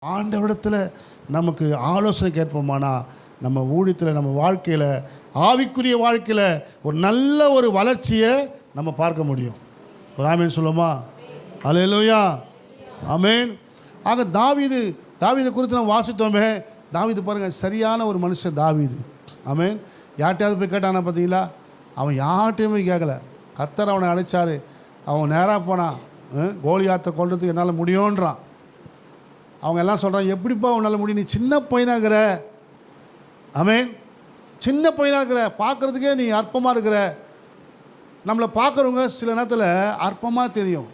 ஆண்டவரிடத்தில் நமக்கு ஆலோசனை கேட்போமானா நம்ம ஊழியத்தில் நம்ம வாழ்க்கையில் ஆவிக்குரிய வாழ்க்கையில் ஒரு நல்ல ஒரு வளர்ச்சியை நம்ம பார்க்க முடியும். ஒரு ஆமேன் சொல்லுமா? அல்லேலூயா, ஆமேன். ஆக தாவீது குறித்து நம்ம வாசித்தோமே. தாவீது பாருங்கள், சரியான ஒரு மனுஷன் தாவீது. ஆமேன். யார்கிட்டையாவது போய் கேட்டானா பார்த்தீங்களா? அவன் யார்கிட்டையும் போய் கேட்கல. கர்த்தர் அவனை அழைச்சார். அவன் நேராக போனான். கோலியாத்தை கொல்றதுக்கு என்னால் முடியுன்றான். அவங்க எல்லாம் சொல்கிறான், எப்படிப்பா உன்னால் முடியும்? நீ சின்ன பையனாகிற. ஆமேன். சின்ன பையனாக இருக்கிற, பார்க்குறதுக்கே நீ அற்பமாக இருக்கிற. நம்மளை பார்க்குறவங்க சில நேரத்தில் அற்பமாக தெரியும்.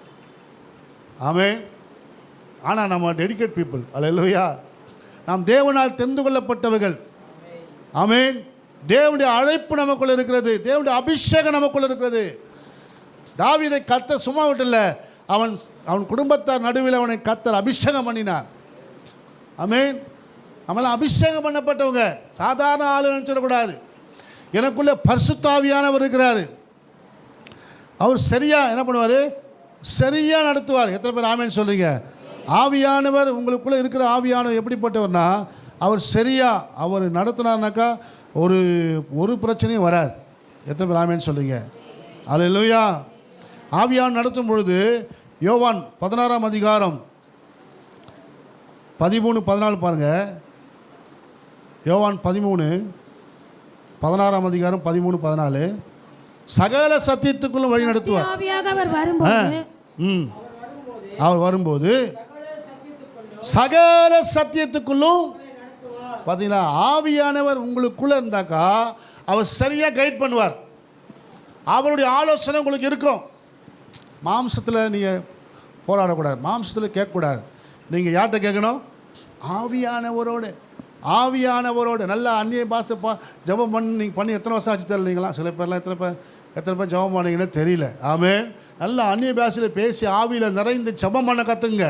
ஆமேன். ஆனால் நம்ம டெடிகேட் பீப்புள். அல்லேலூயா. நாம் தேவனால் தெரிந்து கொள்ளப்பட்டவர்கள். ஆமேன். தேவனுடைய அழைப்பு நமக்குள்ள இருக்கிறது. தேவனுடைய அபிஷேகம் நமக்குள்ள இருக்கிறது. தாவீதை கர்த்தர் சும்மா விட்டல, அவன் குடும்பத்தார் நடுவில் அவனை கர்த்தர் அபிஷேகம் பண்ணினார். ஆமேன். நம்மளாம் அபிஷேகம் பண்ணப்பட்டவங்க, சாதாரண ஆளு நினச்சிடக்கூடாது. எனக்குள்ளே பரிசுத்த ஆவியானவர் இருக்கிறார். அவர் சரியாக என்ன பண்ணுவார்? சரியாக நடத்துவார். எத்தனை பேர் ஆமேன்னு சொல்கிறீங்க? ஆவியானவர் உங்களுக்குள்ளே இருக்கிற ஆவியானவர் எப்படிப்பட்டவர்னா, அவர் சரியாக அவர் நடத்தினார்னாக்கா ஒரு பிரச்சனையும் வராது. எத்தனை பேர் ஆமேன்னு சொல்கிறீங்க? அல்லேலூயா. ஆவியானவர் நடத்தும் பொழுது யோவான் 16ஆம் அதிகாரம் 13-14 பாருங்கள். யோவான் 16ஆம் அதிகாரம் 13-14. சகல சத்தியத்துக்குள்ளும் வழி நடத்துவார். அவர் வரும்போது சகல சத்தியத்துக்குள்ளும் பார்த்தீங்களா, ஆவியானவர் உங்களுக்குள்ளே இருந்தாக்கா அவர் சரியாக கைட் பண்ணுவார். அவருடைய ஆலோசனை உங்களுக்கு இருக்கும். மாம்சத்தில் நீங்கள் போராடக்கூடாது, மாம்சத்தில் கேட்கக்கூடாது. நீங்கள் யார்கிட்ட கேட்கணும்? ஆவியானவரோடு நல்லா அந்நிய பாஷை ஜெபம் பண்ணி எத்தனை வருஷம் ஆச்சு தெரியலீங்களா? சில பேர்லாம் எத்தனை பேர் ஜெபம் பண்ணீங்கன்னு தெரியல. ஆமேன். நல்லா அந்நிய பாஷையில் பேசி ஆவியில் நிறைந்து ஜெபம் பண்ண கற்றுங்க.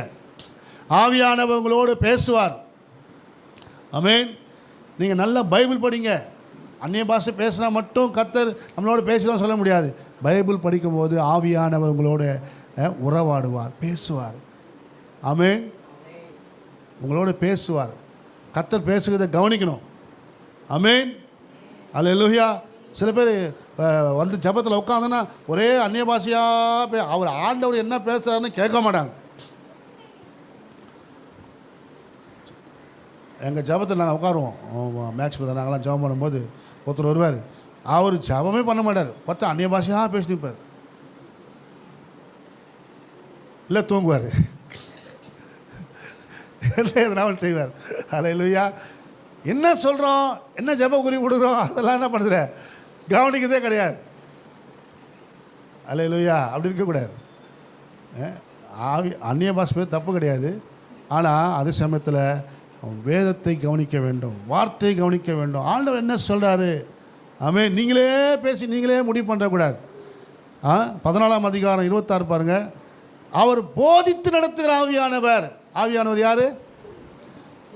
ஆவியானவர் உங்களோடு பேசுவார். ஆமேன். நீங்கள் நல்லா பைபிள் படிங்க. அந்நிய பாஷை பேசினா மட்டும் கர்த்தர் நம்மளோட பேசிதான் சொல்ல முடியாது. பைபிள் படிக்கும்போது ஆவியானவர் உங்களோட உறவாடுவார், பேசுவார். ஆமேன். உங்களோட பேசுவார். கர்த்தர் பேசுகிறத கவனிக்கணும். ஆமேன். அல்லேலூயா. சில பேர் வந்து ஜெபத்தில் உட்காந்துன்னா ஒரே அந்நிய பாஷையாக அவர் ஆண்டவர் என்ன பேசுகிறாருன்னு கேட்க மாட்டாங்க. எங்கள் ஜெபத்தில் நாங்கள் உட்காருவோம். மேக்ஸ் பற்றி நாங்களாம் ஜெபம் பண்ணும்போது ஒருத்தர் வருவார். அவர் ஜெபமே பண்ண மாட்டார், பார்த்தா அந்நிய பாஷையாக பேசினிருப்பார். இல்லை தூங்குவார், எதனா செய்வார். அல்லேலூயா. என்ன சொல்கிறோம், என்ன ஜெப குறி கொடுக்குறோம், அதெல்லாம் என்ன பண்ணுற கவனிக்கிறதே கிடையாது. அல்லேலூயா. அப்படி இருக்கக்கூடாது. அந்நிய பாஷை தப்பு கிடையாது. ஆனால் அதே சமயத்தில் வேதத்தை கவனிக்க வேண்டும், வார்த்தையை கவனிக்க வேண்டும். ஆண்டவர் என்ன சொல்கிறாரு? ஆமென். நீங்களே பேசி நீங்களே முடிவு பண்ணுறக்கூடாது. 14ஆம் அதிகாரம் 26 பாருங்கள். அவர் போதித்து நடத்துகிற ஆவியானவர். ஆவியானவர் யார்?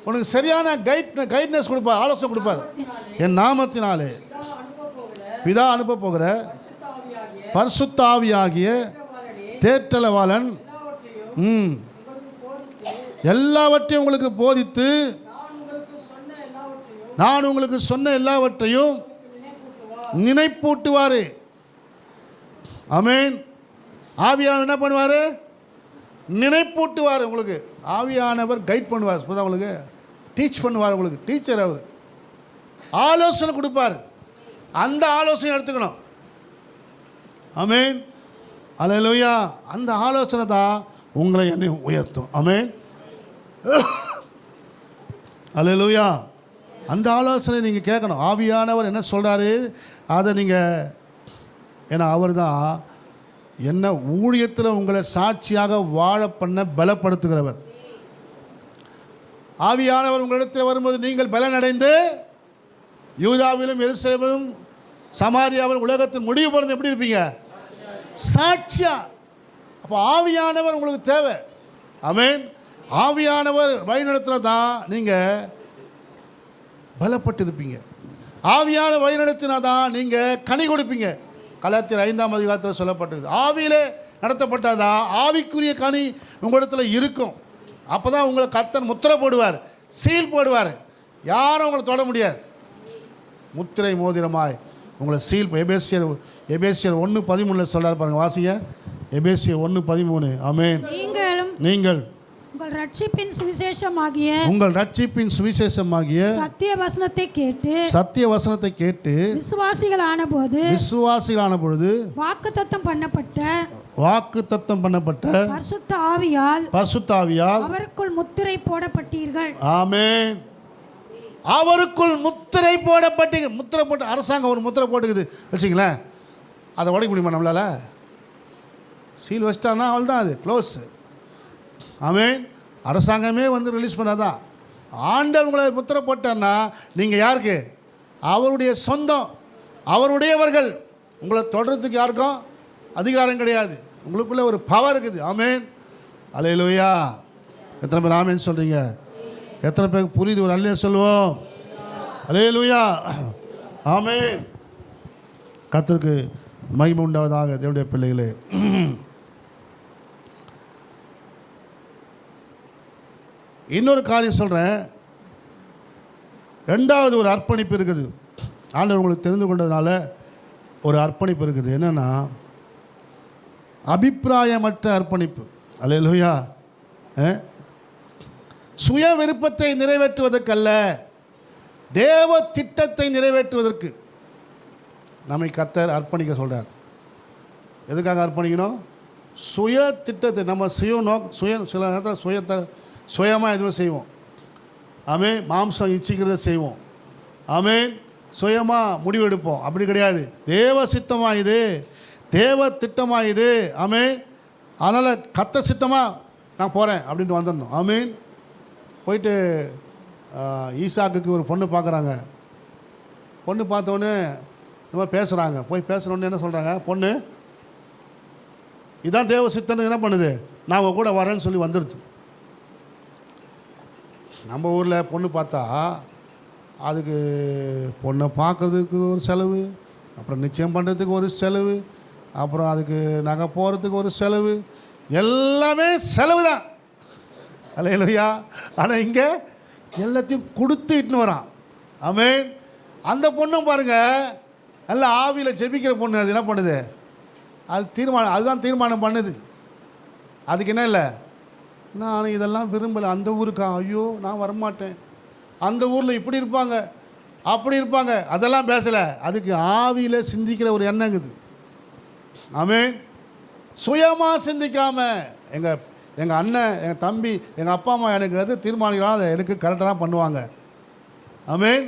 உனக்கு சரியான கைட்னஸ் கொடுப்பார், ஆலோசனை கொடுப்பார். என் நாமத்தினாலே பிதா அனுப்ப போகிற பரிசுத்த ஆவியாகிய தேற்றலவாளன் எல்லாவற்றையும் உங்களுக்கு போதித்து நான் உங்களுக்கு சொன்ன எல்லாவற்றையும் நினைப்பூட்டுவார். ஆமென். ஆவியானவர் என்ன பண்ணுவார்? நினைப்பூட்டுவார். உங்களுக்கு ஆவியானவர் கைட் பண்ணுவார், உங்களுக்கு டீச் பண்ணுவார். உங்களுக்கு டீச்சர் அவர். ஆலோசனை கொடுப்பார். அந்த ஆலோசனை எடுத்துக்கணும். ஆமென். அல்லேலூயா. அந்த ஆலோசனை தான் உங்களை என்னை உயர்த்தும். ஆமென். அல்லேலூயா. அந்த ஆலோசனை நீங்கள் கேட்கணும். ஆவியானவர் என்ன சொல்கிறாரு அதை நீங்கள், ஏன்னா அவர் தான் என்ன ஊழியத்தில் உங்களை சாட்சியாக வாழ பண்ண பலப்படுத்துகிறவர். ஆவியானவர் உங்களிடத்தில் வரும்போது நீங்கள் பலனடைந்து யூதாவிலும் எருசலேமிலும் சமாரியாவிலும் உலகத்தின் முடிவு பிறந்து எப்படி இருப்பீங்க? சாட்சியா. அப்போ ஆவியானவர் உங்களுக்கு தேவை. ஆமென். ஆவியானவர் வழிநடத்தினா தான் நீங்கள் பலப்பட்டிருப்பீங்க. ஆவியானவர் வழிநடத்தினா தான் நீங்கள் கனி கொடுப்பீங்க. கலாத்தியர் 5ஆம் அதிகாரத்தில் சொல்லப்பட்டது. ஆவியிலே நடத்தப்பட்டதான் ஆவிக்குரிய கனி உங்களிடத்தில் இருக்கும். அப்போ தான் உங்களை கர்த்தர் முத்திரை போடுவார், சீல் போடுவார். யாரும் உங்களை தொட முடியாது. முத்திரை மோதிரமாய் உங்களை சீல். எபேசியர் 1:13 சொல்கிறார் பாருங்கள், வாசிங்க. எபேசியர் 1:13. ஆமென். நீங்கள் உங்கள் ரட்சிப்பின் சுவிசேஷமாகிய சத்திய வசனத்தை கேட்டு விசுவாசிகளான பொழுது வாக்குத்தத்தம் பண்ணப்பட்ட பரிசுத்த ஆவியால் அவருக்குள் முத்திரை போடப்பட்டீர்கள். ஆமென். அவருக்குள் முத்திரை போடப்பட்டீங்க. முத்திரை போட்டு அரசாங்கம் ஒரு முத்திரை போட்டுக்குது வச்சுங்களேன், அதை உடைக்க முடியுமா நம்மளால? சீல் வச்சிட்டான்னா அவள் தான், அது க்ளோஸ். ஆமென். அரசாங்கமே வந்து ரிலீஸ் பண்ணாதான். ஆண்டவர் உங்களை முத்திரை போட்டார்னா நீங்கள் யாருக்கு? அவருடைய சொந்தம், அவருடையவர்கள். உங்களை தொடர்றதுக்கு யாருக்கும் அதிகாரம் கிடையாது. உங்களுக்குள்ளே ஒரு பவர் இருக்குது. ஆமென். அல்லேலூயா. எத்தனை பேர் ஆமென் சொல்கிறீங்க? எத்தனை பேருக்கு புரியுது? ஒரு அல்லேலூயா சொல்லுவோம். அல்லேலூயா. ஆமென். கர்த்தருக்கு மகிமை உண்டாவதாக. தேவனுடைய பிள்ளைகளே, இன்னொரு காரியம் சொல்கிறேன். ரெண்டாவது ஒரு அர்ப்பணிப்பு இருக்குது. ஆண்டவர் உங்களுக்கு தெரிந்து கொண்டதுனால ஒரு அர்ப்பணிப்பு இருக்குது. என்னென்னா அபிப்பிராயமற்ற அர்ப்பணிப்பு. அல்லேலூயா. சுய விருப்பத்தை நிறைவேற்றுவதற்கல்ல, தேவ திட்டத்தை நிறைவேற்றுவதற்கு நம்மை கர்த்தர் அர்ப்பணிக்க சொல்கிறார். எதுக்காக அர்ப்பணிக்கணும்? சுய திட்டத்தை. நம்ம சில நேரத்தில் சுயமாக எதுவும் செய்வோம். ஆமென். மாம்சம் இச்சிக்கிறத செய்வோம். ஆமென். சுயமாக முடிவெடுப்போம். அப்படி கிடையாது. தேவ சித்தமாக இது, தேவ திட்டமாக இது. ஆமென். அதனால் கர்த்தர் சித்தமாக நான் போகிறேன் அப்படின்ட்டு வந்துடணும். ஆமென். போயிட்டு ஈசாக்குக்கு ஒரு பொண்ணு பார்க்குறாங்க. பொண்ணு பார்த்தோன்னே நம்ம பேசுகிறாங்க. போய் பேசுகிறோன்னு என்ன சொல்கிறாங்க? பொண்ணு இதான் தேவ சித்தன்னு என்ன பண்ணுது? நான் உங்க கூட வரேன்னு சொல்லி வந்துடுது. நம்ம ஊரில் பொண்ணு பார்த்தா அதுக்கு பொண்ணை பார்க்குறதுக்கு ஒரு செலவு, அப்புறம் நிச்சயம் பண்ணுறதுக்கு ஒரு செலவு, அப்புறம் அதுக்கு நகை போகிறதுக்கு ஒரு செலவு, எல்லாமே செலவு தான். அல்லேலூயா. ஆனால் இங்கே எல்லாத்தையும் கொடுத்து இட்டுன்னு வரான். ஆமென். அந்த பொண்ணும் பாருங்கள், நல்ல ஆவியில் ஜெபிக்கிற பொண்ணு. அது என்ன பண்ணுது? அதுதான் தீர்மானம் பண்ணுது. அதுக்கு என்ன இல்லை, நான் இதெல்லாம் விரும்பலை. அந்த ஊருக்கா? ஐயோ நான் வரமாட்டேன். அந்த ஊரில் இப்படி இருப்பாங்க, அப்படி இருப்பாங்க, அதெல்லாம் பேசலை. அதுக்கு ஆவியில் சிந்திக்கிற ஒரு எண்ணங்குது. ஆமென். சுயமாக சிந்திக்காமல் எங்கள் அண்ணன், எங்கள் தம்பி, எங்கள் அப்பா அம்மா எனக்கு எது தீர்மானிக்கலாம் அதை எனக்கு கரெக்டாக தான் பண்ணுவாங்க. ஆமென்.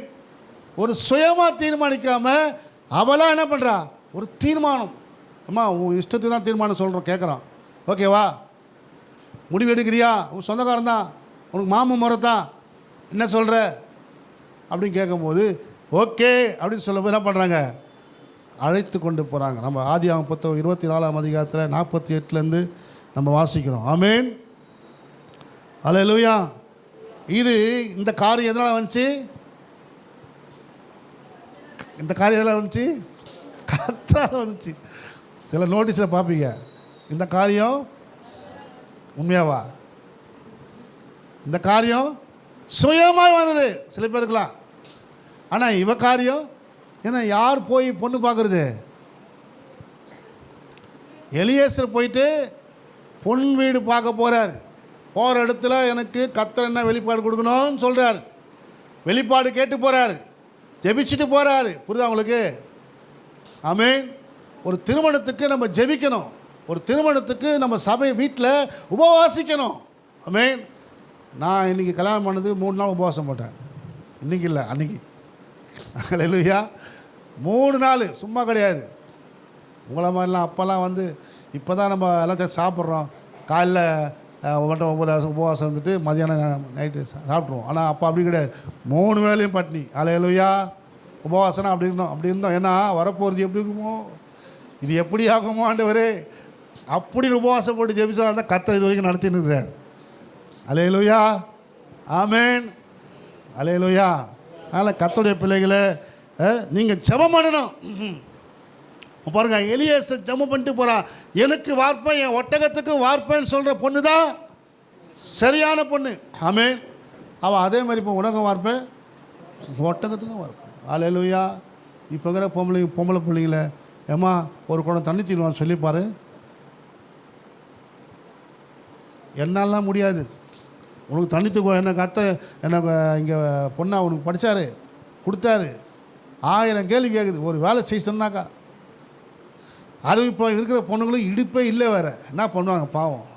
ஒரு சுயமாக தீர்மானிக்காமல் அவளாக என்ன பண்ணுறா? ஒரு தீர்மானம். அம்மா உன் இஷ்டத்துக்கு தான் தீர்மானம் சொல்கிறோம், கேட்குறான். ஓகேவா? முடிவு எடுக்கிறியா? உன் சொந்தக்காரன் தான், உனக்கு மாமன் முறை தான், என்ன சொல்கிற அப்படின்னு கேட்கும்போது ஓகே அப்படின்னு சொல்லும்போது என்ன பண்ணுறாங்க? அழைத்து கொண்டு போகிறாங்க. நம்ம ஆதியாகமம் புத்தகம் 24ஆம் அதிகாரத்தில் 48லேருந்து நம்ம வாசிக்கிறோம். ஆமென். அல்லேலூயா. இந்த காரியம் எதனால் வந்துச்சு? இந்த காரியம் எதனால் வந்துச்சு? கர்த்தரால் வந்துச்சு. சில நோட்டீஸில் பார்ப்பீங்க, இந்த காரியம் உண்மையாவா? இந்த காரியம் சுயமாக வந்தது சில பேருக்கலாம். ஆனால் இவ காரியம் ஏன்னா யார் போய் பொண்ணு பார்க்குறது? எலியேசர் போயிட்டு பொன் வீடு பார்க்க போகிறார். போகிற இடத்துல எனக்கு கர்த்தர் என்ன வெளிப்பாடு கொடுக்கணும்னு சொல்கிறார். வெளிப்பாடு கேட்டு போகிறார், ஜெபிச்சுட்டு போகிறாரு. புரியுதா உங்களுக்கு? ஆமென். ஒரு திருமணத்துக்கு நம்ம ஜெபிக்கணும். ஒரு திருமணத்துக்கு நம்ம சபை வீட்டில் உபவாசிக்கணும். ஆமென். நான் இன்றைக்கி கல்யாணம் பண்ணது 3 நாள் உபவாசம் போட்டேன். இன்றைக்கி இல்லை, அன்றைக்கி. அல்லேலூயா. 3 நாள் சும்மா கிடையாது. உங்களை மாதிரிலாம் அப்போல்லாம் வந்து இப்போ தான் நம்ம எல்லாத்தையும் சாப்பிட்றோம். காலைல மட்டும் உபவாசம் வந்துட்டு மதியானம் நைட்டு சாப்பிட்ருவோம். ஆனால் அப்போ அப்படி கிடையாது. 3 வேளையும் பட்னி. அல்லேலூயா. உபவாசனம் அப்படி இருந்தோம். ஏன்னா வரப்போகிறது எப்படி இருக்குமோ, இது எப்படி ஆகுமோ ஆண்டவரே அப்படின்னு உபவாசம் போட்டு ஜெபிச்சா தான் கர்த்தர் இது வரைக்கும் நடத்தின்னு இருக்கிறார். அல்லேலூயா. ஆமென். அல்லேலூயா. அதனால் கர்த்தருடைய பிள்ளைகளை நீங்கள் ஜெபம் பண்ணணும். பாருங்க, எலியேசர் ஜெபம் பண்ணிட்டு போகிறான். எனக்கு வார்ப்பேன், என் ஒட்டகத்துக்கு வார்ப்பேன்னு சொல்கிற பொண்ணு தான் சரியான பொண்ணு. ஆமென். அவள் அதே மாதிரி இப்போ உலகம் வார்ப்பேன், ஒட்டகத்துக்கும் வார்ப்பேன். அல்லேலூயா. இப்போ இருக்கிற பொம்பளை பிள்ளைங்கள ஏம்மா ஒரு குடம் தண்ணி தீர்வான்னு சொல்லிப்பாரு. என்னாலாம் முடியாது, உனக்கு தண்ணி தூக்கம் எனக்கு அத்தை எனக்கு இங்கே பொண்ணா உனக்கு படித்தார் கொடுத்தாரு, 1000 கேள்வி கேட்குது. ஒரு வேலை செய்ய சொன்னாக்கா அது இப்போ இருக்கிற பொண்ணுங்களும் இடுப்பே இல்லை வேறு. என்ன பண்ணுவாங்க பாவம்,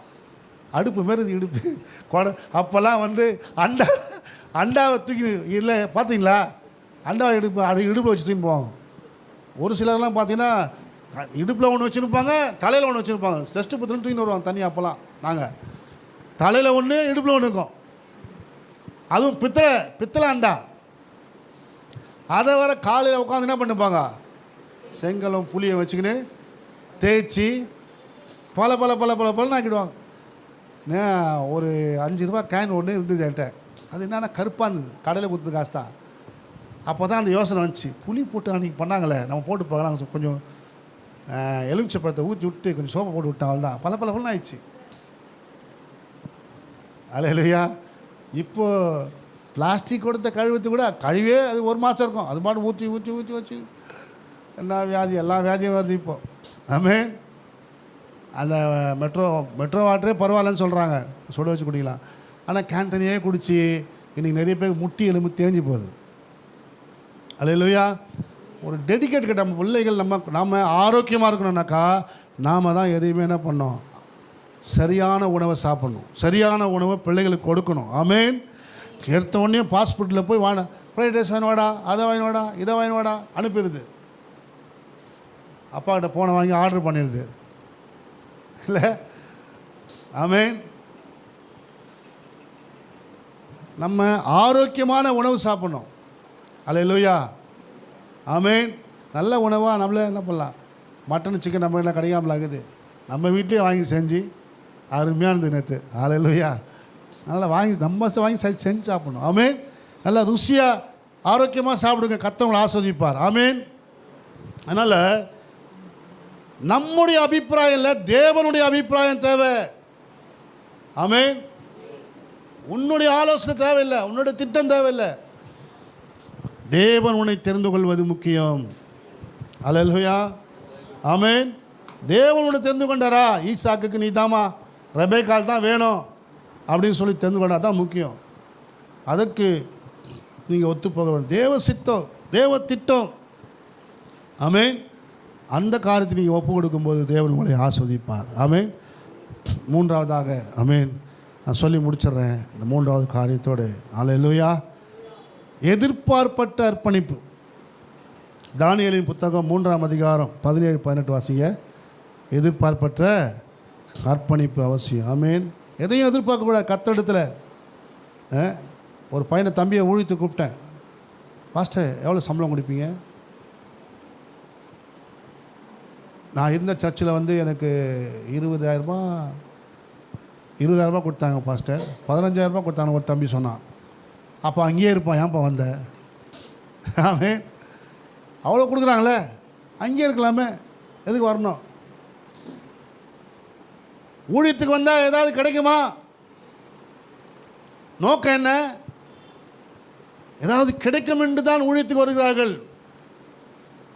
அடுப்பு மாரி இடுப்பு அப்போல்லாம் வந்து அண்டாவை தூக்கி இல்லை பார்த்தீங்களா, அண்டாவை இடுப்பில் வச்சு தூக்கி போவாங்க. ஒரு சிலர்லாம் பார்த்தீங்கன்னா இடுப்பில் ஒன்று வச்சுருப்பாங்க, தலையில் ஒன்று வச்சுருப்பாங்க. டெஸ்ட்டு பத்திரம் தூக்கின்னு வருவாங்க தண்ணி. அப்போல்லாம் நாங்கள் தலையில் ஒன்று இடுப்பில் ஒன்று இருக்கும். அதுவும் பித்தளை அண்டா. அதை வர காலையில் உட்காந்து என்ன பண்ணிப்பாங்க, செங்கலும் புளியை வச்சுக்கின்னு தேய்ச்சி பல ஆக்கிடுவாங்க. ஒரு 5 ரூபா கேன் ஒன்று இருந்தது என்கிட்ட. அது என்னென்னா கருப்பாக இருந்தது, கடையில் கொடுத்தது காசு தான். அப்போ தான் அந்த யோசனை வந்துச்சு, புளி போட்டு அன்றைக்கி பண்ணாங்களே நம்ம போட்டு பார்க்கலாம், கொஞ்சம் எலுமிச்சை பழத்தை ஊற்றி விட்டு கொஞ்சம் சோப்பை போட்டு விட்டாங்க. அவள் தான் பல ஆயிடுச்சு. அல்லேலூயா. இப்போது பிளாஸ்டிக் கொடுத்த கழுவுத்து கூட கழுவே அது 1 மாதம் இருக்கும். அது பாட்டு ஊற்றி வச்சு என்ன வியாதி, எல்லா வியாதியும் வருது இப்போது. ஆமென். அந்த மெட்ரோ வாட்டரே பரவாயில்லன்னு சொல்கிறாங்க, சுட வச்சு குடிக்கலாம். ஆனால் கேன் தனியாக குடித்து இன்றைக்கி நிறைய பேர் முட்டி எலும்பு தேஞ்சு போகுது. அல்லேலூயா. ஒரு டெடிகேட் கிட்ட நம்ம பிள்ளைகள் நம்ம ஆரோக்கியமாக இருக்கணும்னாக்கா நாம் தான் எதையுமே என்ன பண்ணோம், சரியான உணவை சாப்பிட்ணும், சரியான உணவை பிள்ளைகளுக்கு கொடுக்கணும். ஆமென். எடுத்த உடனே பாஸ்போர்ட்டில் போய் ஃப்ரைட் ரைஸ் வாங்கி வாடா, அதை வாங்கி வாடா, இதை வாங்கி வாடா அனுப்பிடுது. அப்பாக்கிட்ட போனை வாங்கி ஆர்டர் பண்ணிடுது இல்லை. ஆமென். நம்ம ஆரோக்கியமான உணவு சாப்பிட்ணும். அல்லேலூயா. ஆமென். நல்ல உணவாக நம்மளே என்ன பண்ணலாம், மட்டன் சிக்கன் நம்ம எல்லாம் கிடைக்காமல் ஆகுது, நம்ம வீட்லேயே வாங்கி செஞ்சு அருமையானது நேற்று. அல்லேலூயா. நல்லா நம்ம வாங்கி செஞ்சு சாப்பிடணும். ஆமென். நல்லா ருசியாக ஆரோக்கியமாக சாப்பிடுங்க, கர்த்தர் ஆஸ்வதிப்பார். ஆமென். அதனால் நம்முடைய அபிப்பிராயம் இல்லை, தேவனுடைய அபிப்பிராயம் தேவை. ஆமென். உன்னுடைய ஆலோசனை தேவையில்லை, உன்னுடைய திட்டம் தேவையில்லை, தேவன் உன்னை தெரிந்து கொள்வது முக்கியம். அல்லேலூயா. ஆமென். தேவன் உன்னை தெரிந்து கொண்டாரா, ஈசாக்குக்கு நீ தாமா ரெபேக்காள் தான் வேணும் அப்படின்னு சொல்லி தெரிந்து கொண்டா தான் முக்கியம். அதற்கு நீங்கள் ஒத்துப்போக வேண்டும். தேவ சித்தம், தேவ திட்டம். ஆமென். அந்த காரியத்தை நீங்கள் ஒப்பு கொடுக்கும்போது தேவன் உங்களை ஆஸ்வதிப்பார். ஆமென். 3வதாக ஆமென், நான் சொல்லி முடிச்சிடுறேன் இந்த 3வது காரியத்தோடு. அல்லேலூயா. எதிர்பார்ப்பட்ட அர்ப்பணிப்பு. தானியேலின் புத்தகம் 3ஆம் அதிகாரம் 17-18 வாசிங்க. எதிர்பார்ப்பற்ற அர்ப்பணிப்பு அவசியம். ஆமென். எதையும் எதிர்பார்க்கக்கூடாது. கர்த்தரிடத்தில் ஒரு பையனை தம்பியை ஊழித்து கூப்பிட்டேன், பாஸ்டர் எவ்வளோ சம்பளம் கொடுப்பீங்க? நான் இருந்த சர்ச்சில் வந்து எனக்கு 20,000 கொடுத்தாங்க பாஸ்டர், 15,000 கொடுத்தாங்க ஒரு தம்பி சொன்னான். அப்போ அங்கேயே இருப்பான், ஏன்ப்பா வந்த? ஆமென். அவ்வளோ கொடுக்குறாங்களே, அங்கேயே இருக்கலாமே, எதுக்கு வரணும்? ஊழியத்துக்கு வந்தால் ஏதாவது கிடைக்குமா? நோக்கம் என்ன? ஏதாவது கிடைக்கும் என்று தான் ஊழியத்துக்கு வருகிறார்கள்.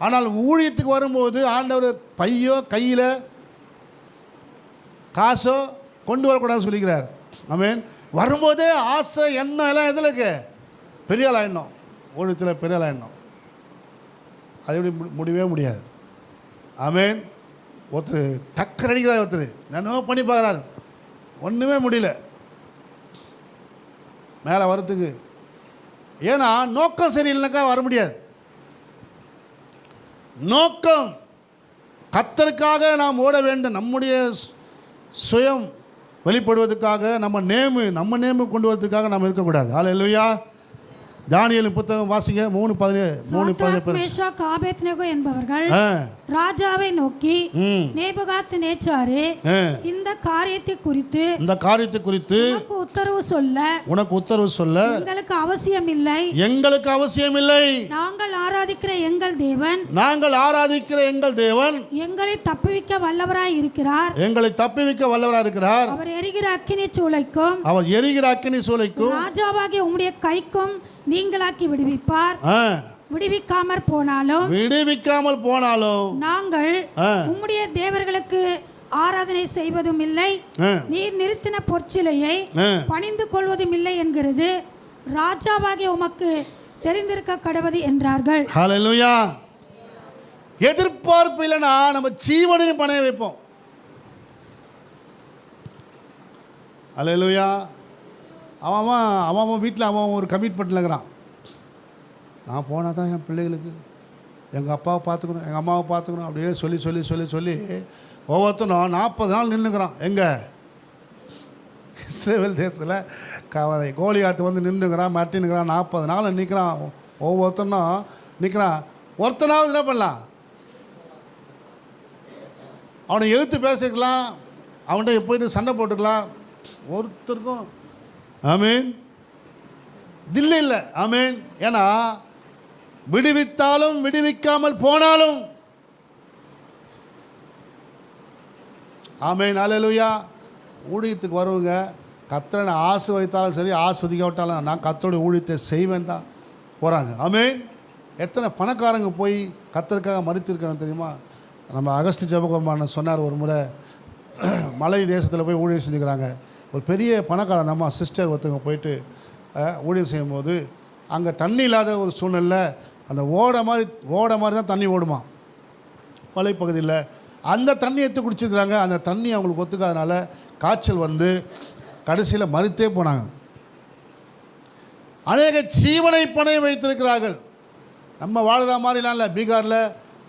ஆனால் ஊழியத்துக்கு வரும்போது ஆண்டவர் பையோ கையில் காசோ கொண்டு வரக்கூடாதுன்னு சொல்லிக்கிறார். ஆமென். வரும்போதே ஆசை எண்ணம் எல்லாம் எதில் இருக்கு? பெரிய ஆள் ஆயிடணும், ஊழியத்தில் பெரிய ஆள் ஆயிடணும். அது எப்படி முடியவே முடியாது. ஆமென். ஒருத்தர் டக்கர் அடிக்கிறார், ஒருத்தர் என்னோ பண்ணி பார்க்குறாரு, ஒன்றுமே முடியல மேலே வரத்துக்கு. ஏன்னா நோக்கம் சரியில்லைனாக்கா வர முடியாது. நோக்கம் கர்த்தருக்காக நாம் ஓட வேண்டும். நம்முடைய சுயம் வெளிப்படுவதற்காக நம்ம நேமு கொண்டு வரதுக்காக நாம் இருக்கக்கூடாது. அல்லேலூயா. தானியேலின் புத்தகம் வாசிங்க 3:17 மேஷாக் ஆபேத்நேகோ என்பவர்கள் ராஜாவை நோக்கி, நேபுகாத்நேச்சாரே, இந்த காரியத்தை குறித்து உனக்கு உத்தரவு சொல்ல எங்களுக்கு அவசியமில்லை. நாங்கள் ஆராதிக்கிற எங்கள் தேவன் எங்களை தப்புவிக்க வல்லவராய் இருக்கிறார். அவர் எரிகிற அக்கினி சூளைக்கும் ராஜாவாகிய உம்முடைய கைக்கும் நீங்களாக்கி விடுவிப்பார். விடுவிக்காமல் போனாலும் நாங்கள் உம்முடைய தேவர்களுக்கு ஆராதனை செய்வதும் இல்லை, நீர் நிறுத்தின பொற்சிலையை பணிந்து கொள்வதும் இல்லை என்கிறது ராஜாவாகிய உமக்கு தெரிந்திருக்க கடவது என்றார்கள். ஹல்லேலூயா. எதிர்பார்ப்பு இல்லைன்னா நம்ம ஜீவனையும் பணைய வைப்போம். ஹல்லேலூயா. அவன் வீட்டில் அவன் ஒரு கமிட்மெண்ட்டில் இருக்கிறான். நான் போனால் தான் என் பிள்ளைகளுக்கு எங்கள் அப்பாவை பார்த்துக்கணும், எங்கள் அம்மாவை பார்த்துக்கணும், அப்படியே சொல்லி ஒவ்வொருத்தனும் 40 நாள் நின்றுக்கிறான். எங்கே? இஸ்ரவேல் தேசத்தில் கோலியாத்து வந்து நின்றுக்கிறான், மட்டினுக்கிறான், 40 நாள் நிற்கிறான். ஒவ்வொருத்தனும் நிற்கிறான். ஒருத்தனாவது என்ன பண்ணலாம்? அவனை எதிர்த்து பேசிக்கலாம், அவன்கிட்ட போயிட்டு சண்டை போட்டுக்கலாம். ஒருத்தருக்கும் ஆமீன் இல்லை. ஆமீன். ஏன்னா விடுவித்தாலும் விடுவிக்காமல் போனாலும் ஆமீன். ஹல்லேலூயா. ஊழியத்துக்கு வருவங்க கர்த்தரை ஆசீர்வதித்தாலும் சரி, ஆஸ்வதிக்காவிட்டாலும் நான் கர்த்தருடைய ஊழியத்தை செய்வேன் தான் போகிறாங்க. ஆமீன். எத்தனை பணக்காரங்க போய் கர்த்தருக்காக மறித்திருக்காங்க தெரியுமா? நம்ம அகஸ்தி ஜெபகுமாரன் சொன்னார், ஒரு முறை மலை தேசத்தில் போய் ஊழியம் செஞ்சுக்கிறாங்க. ஒரு பெரிய பணக்கார அந்த அம்மா சிஸ்டர் ஒருத்தவங்க போயிட்டு ஊழியம் செய்யும்போது அங்கே தண்ணி இல்லாத ஒரு சூழ்நிலை, அந்த ஓடை மாதிரி தான் தண்ணி ஓடுமா மலைப்பகுதியில். அந்த தண்ணி எடுத்து குடிச்சிருக்கிறாங்க. அந்த தண்ணி அவங்களுக்கு ஒத்துக்காதனால காய்ச்சல் வந்து கடைசியில் மறித்தே போனாங்க. அநேக ஜீவனை பணைய வைத்திருக்கிறார்கள். நம்ம வாழ்கிற மாதிரிலாம் இல்லை. பீகாரில்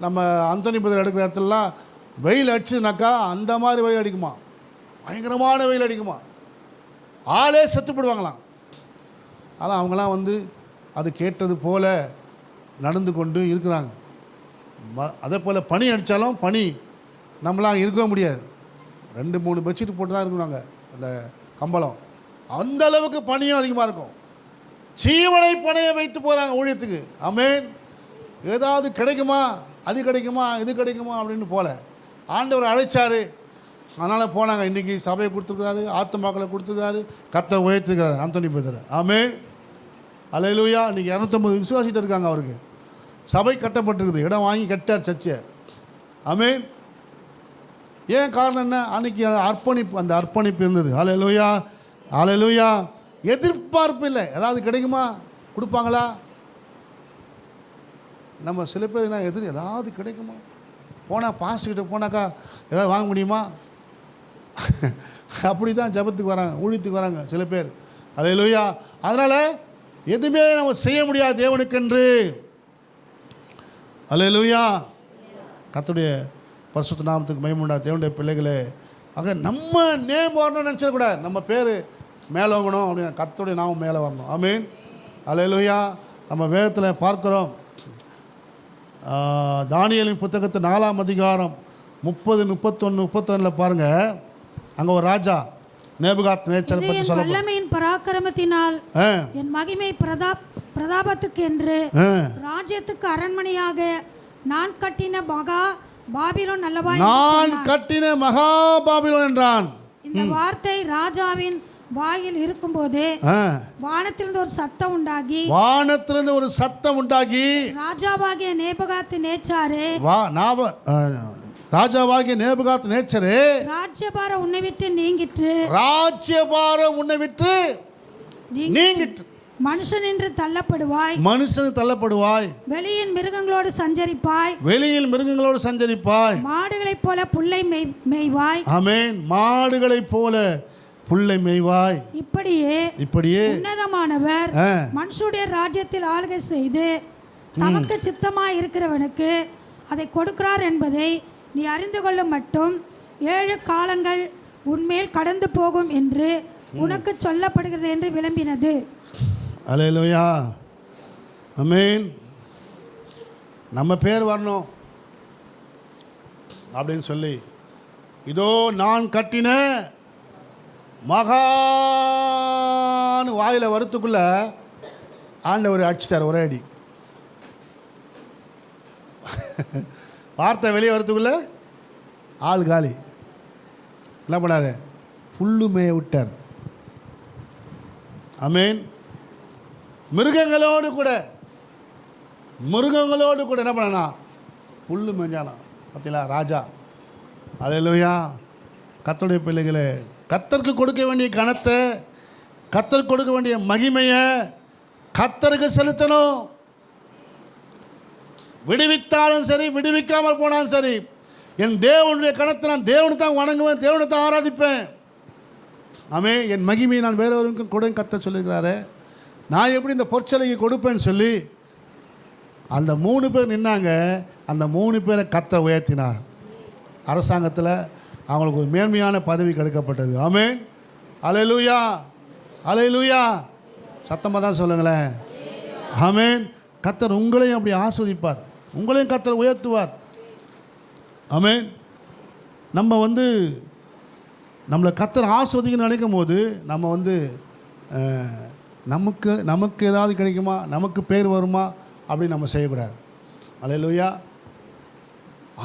நம்ம அந்தோனி புதர் எடுக்கிற இடத்துலலாம் வெயில் அடிச்சுனாக்கா அந்த மாதிரி வெயில் அடிக்குமா, பயங்கரமான வெயில் அடிக்குமா, ஆளே செத்துப்படுவாங்களாம். ஆனால் அவங்களாம் வந்து அது கேட்டது போல் நடந்து கொண்டு இருக்கிறாங்க. அதே போல் பனி அடித்தாலும் பனி நம்மளாம் இருக்க முடியாது. 2-3 பெட்ஷீட் போட்டு தான் இருக்கணும் நாங்கள் அந்த கம்பளம். அந்த அளவுக்கு பனியும் அதிகமாக இருக்கும். ஜீவனை பணைய வைத்து போகிறாங்க ஊழியத்துக்கு. ஆமேன். ஏதாவது கிடைக்குமா, அது கிடைக்குமா, இது கிடைக்குமா அப்படின்னு போல ஆண்டவர் அழைச்சார். அதனால் போனாங்க. இன்றைக்கி சபையை கொடுத்துருக்காரு, ஆத்துமாக்களை கொடுத்துருக்காரு, கர்த்தர் உயர்த்துக்கிறாரு அந்தோனி புதர். ஆமேன். ஹல்லேலூயா. இன்றைக்கி 250 விசுவாசிட்டு இருக்காங்க. அவருக்கு சபை கட்டப்பட்டிருக்குது, இடம் வாங்கி கட்டார் சர்ச்சை. ஆமேன். ஏன் காரணம் என்ன? அன்றைக்கி அர்ப்பணிப்பு, அந்த அர்ப்பணிப்பு இருந்தது. ஹல்லேலூயா. ஹல்லேலூயா. எதிர்பார்ப்பு இல்லை. ஏதாவது கிடைக்குமா, கொடுப்பாங்களா? நம்ம சில பேர் என்ன ஏதாவது கிடைக்குமா, போனால் பாஸ்கிட்ட போனாக்கா ஏதாவது வாங்க முடியுமா? அப்படி தான் ஜபத்துக்கு வராங்க, ஊழியத்துக்கு வராங்க சில பேர். ஹல்லேலூயா. அதனால் எதுவுமே நம்ம செய்ய முடியாது தேவனுக்கென்று. ஹல்லேலூயா. கர்த்தருடைய பரிசுத்த நாமத்துக்கு மகிமை உண்டாகட்டும். தேவனுடைய பிள்ளைகளே, ஆக நம்ம நேம் வரணும்னு நினச்சிடக்கூடாது. நம்ம பேர் மேலே வாங்கணும் அப்படின்னு, கர்த்தருடைய நாமம் மேலே வரணும். ஆமீன். ஹல்லேலூயா. நம்ம வேதத்தில் பார்க்குறோம். தானியேலின் புத்தகத்து 4ஆம் அதிகாரம் 30, 31, 32 பாருங்கள். அங்கே ஒரு ராஜா நேபுகாத்நேச்சர் பற்றி சொல்ல, வல்லமையின் பராக்கிரமத்தினால் என் மகிமை பிரதாபத்துக்கு என்று ராஜ்யத்துக்கு அரண்மனையாக நான் கட்டின மகா பாபிலோன் அல்லவா, நான் கட்டின மகா பாபிலோன் என்றான். இந்த வார்த்தை ராஜாவின் வாயில் இருக்கும்போது வானத்திலிருந்து ஒரு சத்தம் உண்டாகி ராஜாவாகிய நேபுகாத்நேச்சாரே, ராஜாவாகிய நேபுகாத்நேச்சரே, ராஜ்யபாரம் உன்னை விட்டு நீங்கிற்று, ராஜ்யபாரம் உன்னை விட்டு நீங்கிற்று. மனுஷன் என்று தள்ளப்படுவாய், வெளியின் மிருகங்களோடு சஞ்சரிப்பாய், மாடுகளைப் போல புல்லை மேய்வாய். ஆமென். மாடுகளைப் போல புல்லை மேய்வாய். இப்படியே உன்னதமானவர் மனுஷனுடைய ராஜ்யத்தில் ஆளுகை செய்து தமக்கு சித்தமாய் இருக்கிறவனுக்கு அதை கொடுக்கிறார் என்பதை நீ அறிந்து கொள்ள மட்டும் 7 காலங்கள் உன்மேல் கடந்து போகும் என்று உனக்கு சொல்லப்படுகிறது என்று விளம்பினது. அல்லேலூயா. ஆமென். நம்ம பேர் வரணும் அப்படின்னு சொல்லி, இதோ நான் கட்டின மகான்னு வாயில் வரத்துக்குள்ள ஆண்டவர் அடிச்சிட்டார் ஒரே அடி. வார்த்தை வெளியே வரத்துக்குள்ள ஆள் காலி. என்ன பண்ணார்? புல்லு மேய விட்டார். ஆமென். மிருகங்களோடு கூட என்ன பண்ணனா? புல்லு மேஞ்சானா. பார்த்தீங்களா ராஜா? அல்லேலூயா. கர்த்தருடைய பிள்ளைகளே, கர்த்தருக்கு கொடுக்க வேண்டிய கனத்தை, கர்த்தருக்கு கொடுக்க வேண்டிய மகிமையை கர்த்தருக்கு செலுத்தணும். விடுவித்தாலும் சரி, விடுவிக்காமல் போனாலும் சரி, என் தேவனுடைய கணத்தை நான் தேவனை தான் வணங்குவேன், தேவனை தான் ஆராதிப்பேன். ஆமே. என் மகிமையை நான் வேறொருக்கும் கொடுங்க கர்த்தர் சொல்லியிருக்கிறாரு. நான் எப்படி இந்த பொற்சலைக்கு கொடுப்பேன்னு சொல்லி அந்த 3 பேர் நின்னாங்க. அந்த 3 பேரை கர்த்தர் உயர்த்தினார். அரசாங்கத்தில் அவங்களுக்கு ஒரு மேன்மையான பதவி கிடைக்கப்பட்டது. ஆமென். அல்லேலூயா, அல்லேலூயா. சத்தமாக தான் சொல்லுங்களேன். ஆமென். கர்த்தர் உங்களையும் அப்படி ஆஸ்வதிப்பார், உங்களையும் கர்த்தர் உயர்த்துவார். ஆமென். நம்ம நம்மளை கர்த்தர் ஆஸ்வதிக்கணும்னு நினைக்கும் போது நம்ம நமக்கு ஏதாவது கிடைக்குமா, நமக்கு பேர் வருமா அப்படின்னு நம்ம செய்யக்கூடாது. அல்லேலூயா.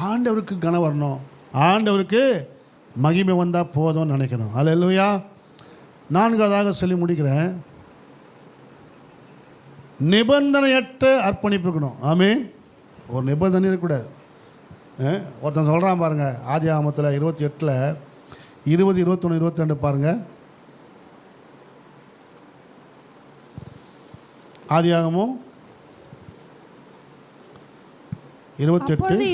ஆண்டவருக்கு கனம் வரணும், ஆண்டவருக்கு மகிமை வந்தால் போதும்னு நினைக்கணும். அல்லேலூயா. 4வதாக சொல்லி முடிக்கிறேன். நிபந்தனையற்ற அர்ப்பணிப்பு இருக்கணும். ஆமென். ஒரு நிபந்தனை இருக்கக்கூடாது. ஒருத்தன் சொல்கிறான் பாருங்கள், ஆதியாகமத்தில் 28 20, 21, 22 பாருங்கள். ஆதியாகமம் 28.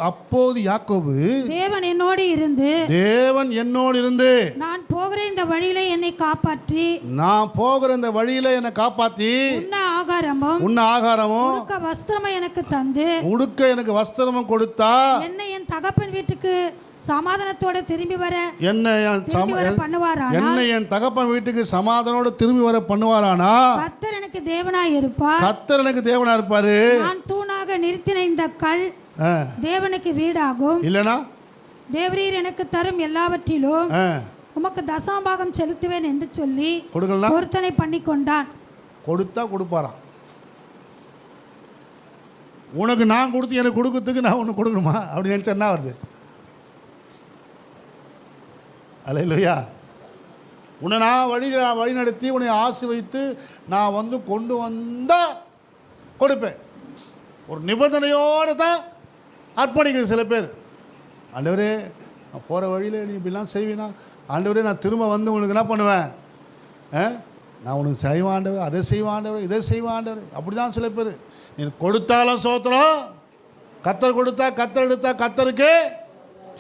அப்போது யாக்கோபு, தேவன் என்னோடு இருந்து நான் போகிற இந்த வழியிலே என்னை காப்பாற்றி உண்ண ஆகாரமும் உடுக்க எனக்கு வஸ்திரமும் கொடுத்தா என்னை என் தகப்பன் வீட்டுக்கு சமாதானத்தோட திரும்பி வர என்னை என் தகப்பன் வீட்டுக்கு சமாதானத்தோட திரும்பி வர பண்ணுவாரானா கர்த்தர் எனக்கு தேவனாய் இருப்பார். கர்த்தர் எனக்கு தேவனா இருப்பாரு. நான் தூணாக நிறுத்தின இந்த கல் தேவனுக்கு வீடாகும். இல்லனா தேவரீர் எனக்கு தரும் எல்லாவற்றிலும் உமக்கு தசமபாகம் செலுத்துவேன் என்று சொல்லி பொருத்தனை பண்ணி கொண்டான். கொடுத்தா கொடுப்பாராம். உனக்கு நான் கொடுத்து எனக்கு கொடுக்கறதுக்கு நான் உனக்கு கொடுக்கணுமா அப்படி நினச்சா என்ன வருது? அல்லேலூயா. உன்னை நான் வழி நடத்தி உன்னை ஆசீர்வதித்து நான் கொண்டு வந்தால் கொடுப்பேன். ஒரு நிபந்தனையோடு தான் அர்ப்பணிக்குது சில பேர். ஆண்டவரே, நான் போகிற வழியில் நீ இப்படிலாம் செய்வீனா? ஆண்டவரே, நான் திரும்ப உனக்கு என்ன பண்ணுவேன்? நான் உனக்கு செய்வேன் ஆண்டவர், அதை செய்வேன் ஆண்டவர், இதை செய்வேன் ஆண்டவர். அப்படி தான் சில பேர். நீ கொடுத்தாலும் சோத்திரம், கர்த்தர் கொடுத்தா கர்த்தர் எடுத்தா கர்த்தருக்கு.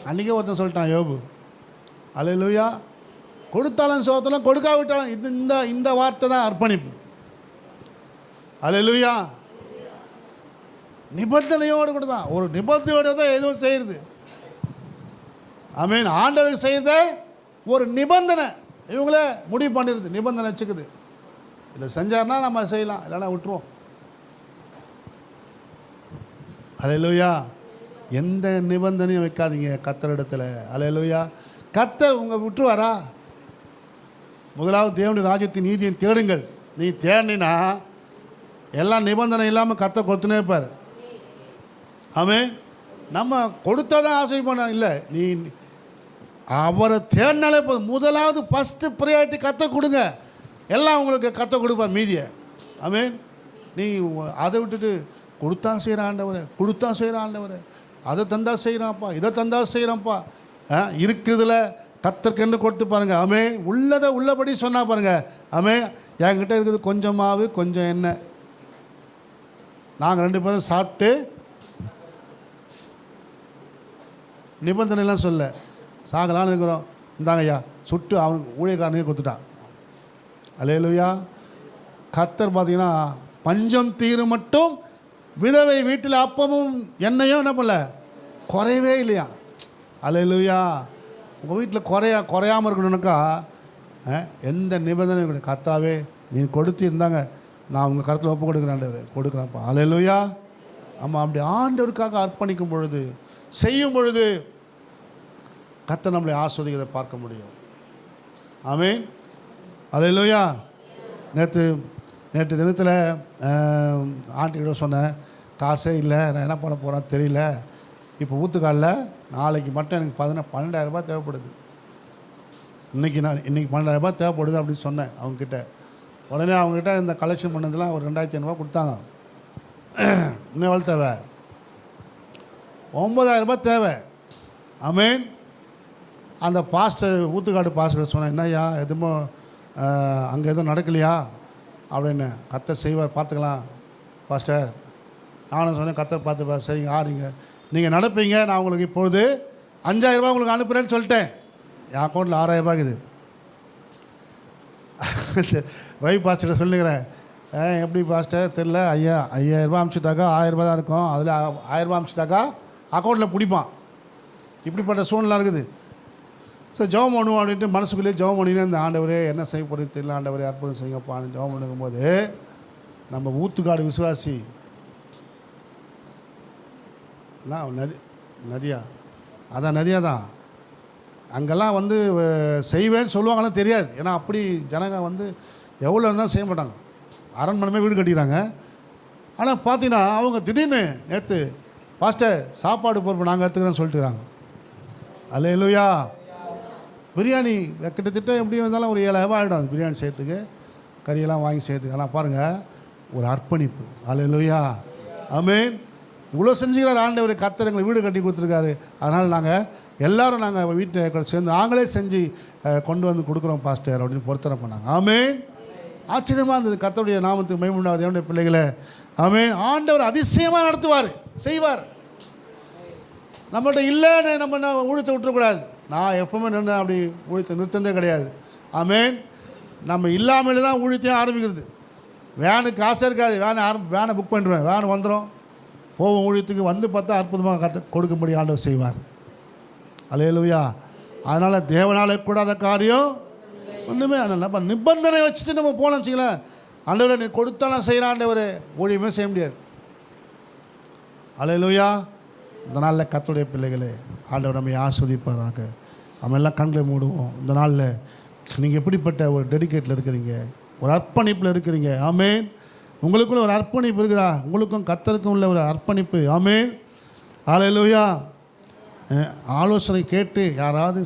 அன்றைக்கே ஒருத்தன் சொல்லிட்டான் யோபு. அல்லேலூயா. கொடுத்தாலும் சோத்திரம், கொடுக்காவிட்டாலும் இந்த வார்த்தை தான் அர்ப்பணிப்பு. அல்லேலூயா. நிபந்தனையோடு கூட தான், ஒரு நிபந்தனையோடு தான் எதுவும் செய்யுது. ஆமென். ஆண்டவருக்கு செய்த ஒரு நிபந்தனை இவங்களே முடிவு பண்ணிடுது, நிபந்தனை வச்சுக்குது. இதை செஞ்சார்னா நம்ம செய்யலாம், இல்லைன்னா விட்டுருவோம். அல்லேலூயா. எந்த நிபந்தனையும் வைக்காதீங்க கர்த்தரிடத்தில். அல்லேலூயா. கர்த்தர் உங்கள் விட்டுருவாரா? முதலாவது தேவனுடைய ராஜ்யத்தின் நீதியை தேடுங்கள். நீ தேடினா எல்லாம் நிபந்தனை இல்லாமல் கர்த்தர் கொடுத்துனே இருப்பார். ஆமென். நம்ம கொடுத்தா தான் ஆசை பண்ண இல்லை, நீ அவரை தேடினாலே போதும். முதலாவது ஃபஸ்ட்டு ப்ரையாரிட்டி கர்த்தர் கொடுங்க, எல்லாம் உங்களுக்கு கர்த்தர் கொடுப்பார் மீதியை. ஆமென். நீ அதை விட்டுட்டு கொடுத்தா செய்கிற ஆண்டவர், கொடுத்தா செய்கிற ஆண்டவர், அதை தந்தா செய்கிறான்ப்பா, இதை தந்தா செய்கிறான்ப்பா, இருக்குதுல கர்த்தருக்கென்று கொடுத்து பாருங்கள். ஆமே. உள்ளதை உள்ளபடி சொன்னால் பாருங்கள். ஆமே. என்கிட்ட இருக்குது கொஞ்சம் மாவு கொஞ்சம் எண்ணெய், நாங்கள் 2 பேரும் சாப்பிட்டு நிபந்தனைலாம் சொல்ல சாகலான்னு இருக்கிறோம். இந்தாங்க ஐயா சுட்டு அவனுக்கு ஊழியக்காரனுக்கே கொடுத்துட்டான். அல்லேலூயா. கர்த்தர் பார்த்தீங்கன்னா பஞ்சம் தீரும் மட்டும் விதவை வீட்டில் அப்பமும் எண்ணெயும் என்ன பண்ணல, குறையவே இல்லையா. அல்லேலூயா. உங்கள் வீட்டில் குறையாமல் இருக்கணும்னாக்கா எந்த நிபந்தனையும் கிடையாது. கர்த்தாவே நீ கொடுத்து இருந்தாங்க நான் உங்கள் கருத்தில் ஒப்பு கொடுக்குறேன் ஆண்டவரே, கொடுக்குறேன்ப்பா. அல்லேலூயா. ஆமாம், அப்படி ஆண்டவருக்காக அர்ப்பணிக்கும் பொழுது, செய்யும் பொழுது கர்த்தர் நம்மளை ஆஸ்வதிக்கிறதை பார்க்க முடியும். ஆமென். அல்லேலூயா. நேற்று தினத்தில் ஆண்டிகிட்ட சொன்னேன், காசே இல்லை, நான் என்ன பண்ண போகிறேன்னு தெரியல. இப்போ ஊத்துக்காலில் நாளைக்கு மட்டும் எனக்கு 12,000 ரூபாய் தேவைப்படுது. இன்றைக்கி 12,000 ரூபாய் தேவைப்படுது அப்படின்னு சொன்னேன் அவங்கக்கிட்ட. உடனே அவங்ககிட்ட இந்த கலெக்ஷன் பண்ணதெல்லாம் ஒரு 2,500 ரூபாய் கொடுத்தாங்க. இன்னும் எவ்வளோ தேவை? 9,000 ரூபாய் தேவை. ஆமென். அந்த பாஸ்டர், ஊத்துக்காடு பாஸ்டர் சொன்னேன், என்னய்யா எதுவும் அங்கே எதுவும் நடக்கலையா அப்படின்னு. கர்த்தர் செய்வார், பார்த்துக்கலாம் பாஸ்டர். நானும் சொன்னேன், கர்த்தர் பார்த்து சரிங்க, ஆறுங்க, நீங்கள் நடப்பீங்க, நான் உங்களுக்கு இப்பொழுது 5,000 ரூபாய் உங்களுக்கு அனுப்புகிறேன்னு சொல்லிட்டேன். என் அக்கௌண்ட்டில் 6,000 ரூபாய் இருக்குது. ரவி பாஸ்டர் சொல்லுங்கிறேன், எப்படி பாஸ்டர் தெரில, 5,000 ரூபாய் அனுப்பிச்சிட்டாக்கா 1,000 ரூபாய் தான் இருக்கும், அதில் 1,000 ரூபாய் அனுப்பிச்சிட்டாக்கா அக்கௌண்ட்டில் பிடிப்பான். இப்படிப்பட்ட சூழ்நிலை இருக்குது. சரி, ஜெபம் பண்ணுவோம் அப்படின்ட்டு மனசுக்குள்ளேயே ஜெபம் பண்ணினே இந்த ஆண்டவரே என்ன செய்ய போகிறது தெரியல, ஆண்டவரே அற்புதம் செய்யப்பான்னு ஜெபம் பண்ணும்போது நம்ம ஊத்துக்காடு விசுவாசி நதியா, அதான் நதியாக தான் அங்கெல்லாம் வந்து செய்வேன்னு சொல்லுவாங்கன்னு தெரியாது. ஏன்னா அப்படி ஜனங்க வந்து எவ்வளோ இருந்தாலும் செய்ய மாட்டாங்க. அரண்மனைமே வீடு கட்டிக்கிறாங்க. ஆனால் பார்த்தீங்கன்னா அவங்க திடீர்னு நேற்று பாஸ்டர் சாப்பாடு பொறுப்பு நாங்கள் எடுத்துக்கிறோன்னு சொல்லிட்டுறாங்க. அல்லேலூயா. பிரியாணி கிட்டத்தட்ட எப்படி வந்தாலும் ஒரு 7,000 ரூபாய் ஆகிடும். அது பிரியாணி செய்யறதுக்கு, கறியெல்லாம் வாங்கி செய்யறதுக்கு. ஆனால் பாருங்கள், ஒரு அர்ப்பணிப்பு. அல்லேலூயா. ஆமென். இவ்வளோ செஞ்சுக்கிறார் ஆண்டவர். கர்த்தர் எங்களை வீடு கட்டி கொடுத்துருக்காரு. அதனால் நாங்கள் எல்லோரும் நாங்கள் வீட்டை சேர்ந்து நாங்களே செஞ்சு கொண்டு வந்து கொடுக்குறோம் பாஸ்டர் அப்படின்னு பொருத்தனை பண்ணாங்க. ஆமென். ஆச்சரியமாக இருந்தது. கர்த்தருடைய நாமத்துக்கு மகிமை உண்டாவது என்னுடைய பிள்ளைகளை. ஆமென். ஆண்டவர் அதிசயமாக நடத்துவார், செய்வார். நம்மள்ட்ட இல்லைன்னு நம்ம ஊழியத்தை விட்டுறக்கூடாது. நான் எப்போவுமே நின்று அப்படி ஊழியத்தை நிறுத்தந்தே கிடையாது. ஆமென். நம்ம இல்லாமல் தான் ஊழியத்தையும் ஆரம்பிக்கிறது. வேனுக்கு காசே இருக்காது, வேனை புக் பண்ணிடுவேன், வேன் வந்துடும், போவோம் ஊழியத்துக்கு. வந்து பார்த்தா அற்புதமாக கொடுக்கும்படி ஆண்டவர் செய்வார். அல்லேலூயா. அதனால் தேவனால் கூடாத காரியம் ஒன்றுமே. நம்ம நிபந்தனை வச்சுட்டு நம்ம போனோம் வச்சுங்களேன், ஆண்டவரை நீ கொடுத்தாலும் செய்கிறான் ஆண்டவர், ஊழியமே செய்ய முடியாது. அல்லேலூயா. இந்த நாளில் கர்த்தருடைய பிள்ளைகளே, ஆண்டவர் நம்மை ஆஸ்வதிப்பாராக. நம்ம எல்லாம் கண்களை மூடுவோம். இந்த நாளில் நீங்கள் எப்படிப்பட்ட ஒரு டெடிகேட்டில் இருக்கிறீங்க, ஒரு அர்ப்பணிப்பில் இருக்கிறீங்க. ஆமென். உங்களுக்குள்ள ஒரு அர்ப்பணிப்பு இருக்குதா? உங்களுக்கும் கர்த்தருக்கும் உள்ள ஒரு அர்ப்பணிப்பு. ஆமென். அல்லேலூயா. ஆலோசனை கேட்டு யாராவது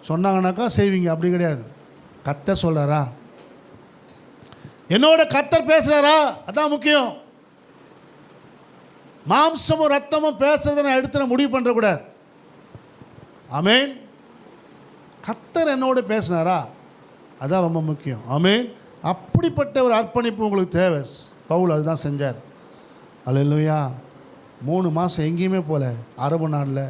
சொன்னாங்கன்னாக்கா செய்வீங்க, அப்படி கிடையாது. கர்த்தர் சொல்கிறாரா, என்னோட கர்த்தர் பேசுகிறாரா, அதான் முக்கியம். மாம்சமும் ரத்தமும் பேசுறதை நான் எடுத்து நான் முடிவு பண்ணுறக்கூடாது. ஆமென். கர்த்தர் என்னோட பேசினாரா, அதான் ரொம்ப முக்கியம். ஆமென். அப்படிப்பட்ட ஒரு அர்ப்பணிப்பு உங்களுக்கு தேவை. பவுல் அதுதான் செஞ்சார். அல்லேலூயா. 3 மாதம் எங்கேயுமே போல, அரபு நாட்டில்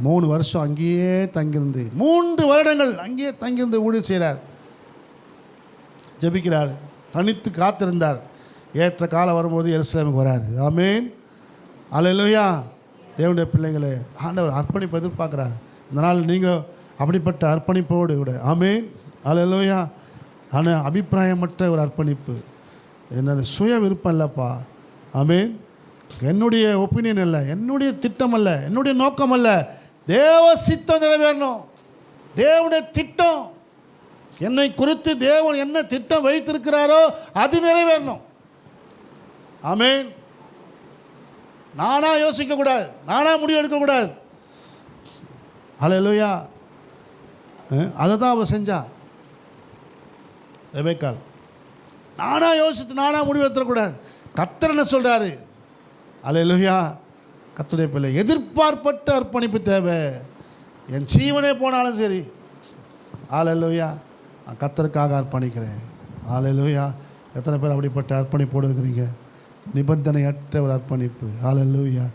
3 வருஷம் அங்கேயே தங்கியிருந்து, 3 வருடங்கள் அங்கேயே தங்கியிருந்து ஊழியம் செய்கிறார், ஜெபிக்கிறார், தனித்து காத்திருந்தார். ஏற்ற காலம் வரும்போது எருசலேமுக்கு வரார். ஆமென். அல்லேலூயா. தேவனுடைய பிள்ளைகளே, ஆண்டவர் அர்ப்பணிப்பு எதிர்பார்க்குறார். இந்த நாள் நீங்கள் அப்படிப்பட்ட அர்ப்பணிப்போடு கூட. ஆமென். அல்லேலூயா. ஆனால் அபிப்பிராயமற்ற ஒரு அர்ப்பணிப்பு, என்னோட சுய விருப்பம் இல்லைப்பா. ஆமென். என்னுடைய ஒப்பீனியன் இல்லை, என்னுடைய திட்டம் அல்ல, என்னுடைய நோக்கம் அல்ல, தேவ சித்தம் நிறைவேறணும். தேவனுடைய திட்டம், என்னை குறித்து தேவன் என்ன திட்டம் வைத்திருக்கிறாரோ அது நிறைவேறணும். ஆமென். நானாக யோசிக்கக்கூடாது, நானாக முடிவு எடுக்கக்கூடாது. அல்லேலூயா. அதை தான் அவள் செஞ்சா ரெபெக்காள். நானாக யோசித்து நானாக முடிவு எடுத்துடக்கூடாது. கர்த்தர் என்ன சொல்கிறாரு. அல்லேலூயா. கர்த்தருடைய பிள்ளை, எதிர்பார்ப்பட்ட அர்ப்பணிப்பு தேவை. என் ஜீவனே போனாலும் சரி. அல்லேலூயா. நான் கர்த்தருக்காக அர்ப்பணிக்கிறேன். அல்லேலூயா. எத்தனை பேர் அப்படிப்பட்ட அர்ப்பணிப்போடு இருக்கிறீங்க? நிபந்தனையற்ற ஒரு அர்ப்பணிப்பு. அல்லேலூயா.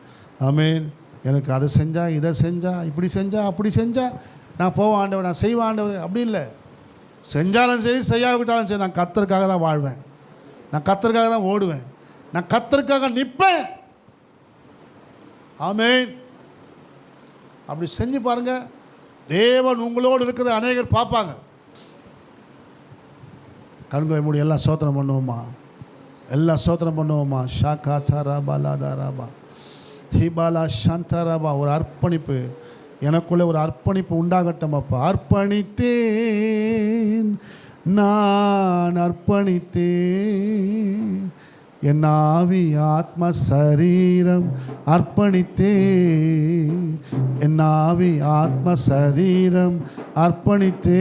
ஆமென். எனக்கு அதை செஞ்சால், இதை செஞ்சால், இப்படி செஞ்சால், அப்படி செஞ்சால் நான் போவேன் ஆண்டவர், நான் செய்வேன் ஆண்டவர், அப்படி இல்லை. செஞ்சாலும் சரி, செய்யாவிட்டாலும் சரி, நான் கர்த்தருக்காக தான் வாழ்வேன், நான் கர்த்தருக்காக தான் ஓடுவேன், நான் கர்த்தருக்காக நிற்பேன். ஆமென். அப்படி செஞ்சு பாருங்கள், தேவன் உங்களோடு இருக்கிறத அநேகர் பார்ப்பாங்க. கண்களை மூடி எல்லாம் சோதனை பண்ணுவோமா? எல்லாம் சோத்திரம் பண்ணுவோமா. ஷாக்கா தாராபா லாதாராபா ஹிபாலா சாந்தாராபா. ஒரு அர்ப்பணிப்பு எனக்குள்ளே ஒரு அர்ப்பணிப்பு உண்டாகட்டும் அப்பா. அர்ப்பணித்தேன் நான் அர்ப்பணித்தேன் என் ஆவி ஆத்ம சரீரம் அர்ப்பணித்தேன் என் ஆவி ஆத்ம சரீரம் அர்ப்பணித்தேன்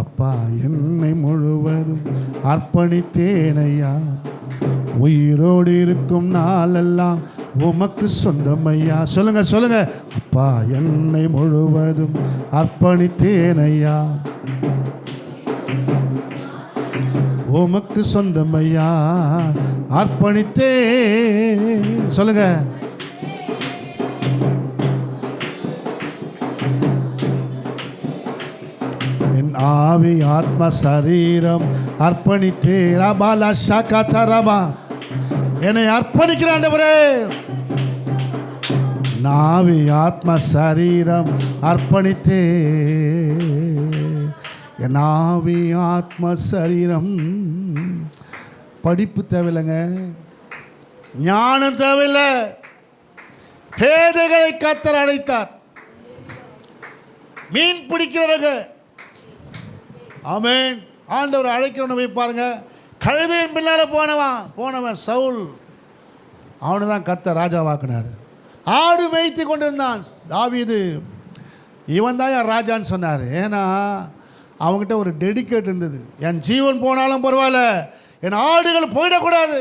அப்பா என்னை முழுவதும் அர்ப்பணித்தேனையா. உயிரோடு இருக்கும் நாளெல்லாம் உமக்கு சொந்தம் ஐயா. சொல்லுங்க சொல்லுங்க. அப்பா என்னை முழுவதும் அர்ப்பணித்தேனையா உமக்கு சொந்தம் ஐயா அர்ப்பணித்தே. சொல்லுங்க. என் ஆவி ஆத்ம சரீரம் அர்ப்பணித்தே. ரபாலா ஷாக்கா தரபா. என்னை அர்ப்பணிக்கிற ஆண்டவரே. நாவி ஆத்ம சரீரம் அர்ப்பணித்தே. என் ஆவி ஆத்ம சரீரம். படிப்பு தேவையில்லைங்க, ஞானம் தேவையில்லை. பேதைகளை கர்த்தர் அழைத்தார். மீன் பிடிக்கிறவங்க ஆமென். ஆண்டவர் அழைக்கிறவனை போய் பாருங்க. கழுதையின் பின்னால் போனவன் சவுல். அவனை தான் கர்த்தர் ராஜாவாக்குனார். ஆடு மேய்த்து கொண்டிருந்தான் தாவீது. இவன் தான் என் ராஜான்னு சொன்னார். ஏன்னா அவங்ககிட்ட ஒரு டெடிகேட் இருந்தது. என் ஜீவன் போனாலும் பரவாயில்ல, என் ஆடுகள் போயிடக்கூடாது.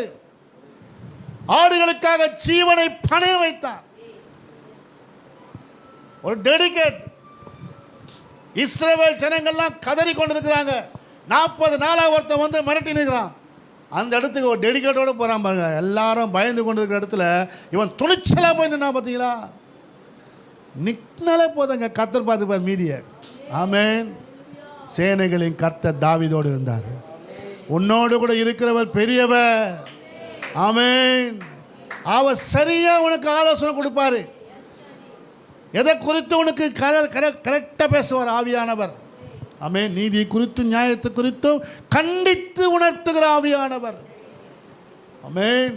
ஆடுகளுக்காக ஜீவனை பணைய வைத்தான். ஒரு டெடிகேட். இஸ்ரவேல் ஜனங்கள்லாம் கதறி கொண்டிருக்கிறாங்க. 40 நாளாக ஒருத்தன் வந்து மிரட்டி நிற்கிறான். அந்த இடத்துக்கு ஒரு டெடிகேட்டோடு போகிறான் பாருங்க. எல்லாரும் பயந்து கொண்டு இருக்கிற இடத்துல இவன் துணிச்சலாக போய் நின்னா. பார்த்தீங்களா? நிற்னாலே போதுங்க, கர்த்தர் பார்த்துப்பார் மீதியை. ஆமென். சேனைகளின் கர்த்தர் தாவீதோடு இருந்தார். உன்னோடு கூட இருக்கிறவர் பெரியவர். ஆமென். அவர் சரியாக உனக்கு ஆலோசனை கொடுப்பாரு. எதை குறித்து உனக்கு கரெக்டாக பேசுவார் ஆவியானவர். ஆமென். நீதி குறித்தும் நியாயத்தை குறித்தும் கண்டித்து உணர்த்துகிற ஆவியானவர். ஆமென்.